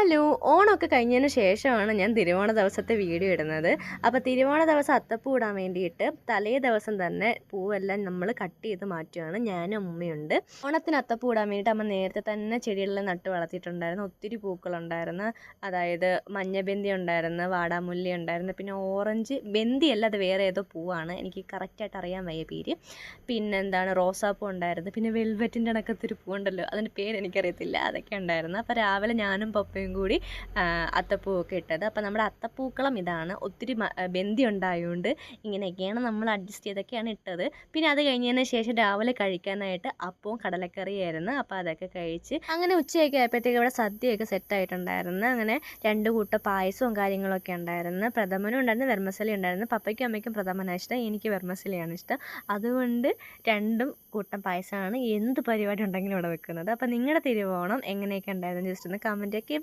Hello, ഓണമൊക്കെ കഴിഞ്ഞതിന് ശേഷമാണ് ഞാൻ തിരുവോണ ദിവസത്തെ വീഡിയോ ഇടുന്നത്. അപ്പോൾ തിരുവോണ ദിവസം അത്തപ്പൂ ഇടാൻ വേണ്ടിയിട്ട് തലേ ദിവസം തന്നെ പൂവെല്ലാം നമ്മൾ കട്ട് ചെയ്ത് മാറ്റുകയാണ്. ഞാനും അമ്മയുണ്ട്. ഓണത്തിന് അത്തപ്പൂ ഇടാൻ വേണ്ടിയിട്ട് അമ്മ നേരത്തെ തന്നെ ചെടികളിൽ നട്ട് വളർത്തിയിട്ടുണ്ടായിരുന്നു. ഒത്തിരി പൂക്കളുണ്ടായിരുന്നു. അതായത് മഞ്ഞ ബന്ദി ഉണ്ടായിരുന്നു, വാടാമുല്ലി ഉണ്ടായിരുന്നു, പിന്നെ ഓറഞ്ച് ബന്ദിയല്ല, അത് വേറെ ഏതോ പൂവാണ്, എനിക്ക് കറക്റ്റായിട്ട് അറിയാൻ വയ്യ പേര്. പിന്നെന്താണ് റോസാപ്പൂ ഉണ്ടായിരുന്നു, പിന്നെ വെൽവെറ്റിൻ്റെ കണക്കത്തൊരു പൂവുണ്ടല്ലോ, അതിൻ്റെ പേര് എനിക്കറിയത്തില്ല, അതൊക്കെ ഉണ്ടായിരുന്നു. അപ്പോൾ രാവിലെ ഞാനും പപ്പയും കൂടി അത്തപ്പൂവൊക്കെ ഇട്ടത്. അപ്പോൾ നമ്മുടെ അത്തപ്പൂക്കളം ഇതാണ്. ഒത്തിരി ബന്ദി ഉണ്ടായതുകൊണ്ട് ഇങ്ങനെയൊക്കെയാണ് നമ്മൾ അഡ്ജസ്റ്റ് ചെയ്തൊക്കെയാണ് ഇട്ടത്. പിന്നെ അത് കഴിഞ്ഞതിന് ശേഷം രാവിലെ കഴിക്കാനായിട്ട് അപ്പവും കടലക്കറിയായിരുന്നു. അപ്പോൾ അതൊക്കെ കഴിച്ച് അങ്ങനെ ഉച്ചയൊക്കെ ആയപ്പോഴത്തേക്ക് ഇവിടെ സദ്യയൊക്കെ സെറ്റായിട്ടുണ്ടായിരുന്നു. അങ്ങനെ 2 കൂട്ടം പായസവും കാര്യങ്ങളൊക്കെ ഉണ്ടായിരുന്നു. പ്രഥമനും ഉണ്ടായിരുന്നു, വെർമസലി ഉണ്ടായിരുന്നു. പപ്പയ്ക്കും അമ്മയ്ക്കും പ്രഥമനാണ് ഇഷ്ടം, എനിക്ക് വെർമസലിയാണ് ഇഷ്ടം. അതുകൊണ്ട് 2 കൂട്ടം പായസമാണ് എന്ത് പരിപാടി ഉണ്ടെങ്കിലും ഇവിടെ വെക്കുന്നത്. അപ്പോൾ നിങ്ങളുടെ തിരുവോണം എങ്ങനെയൊക്കെ ഉണ്ടായിരുന്നു ജസ്റ്റ് ഒന്ന് കമൻറ്റ് ഒക്കെ.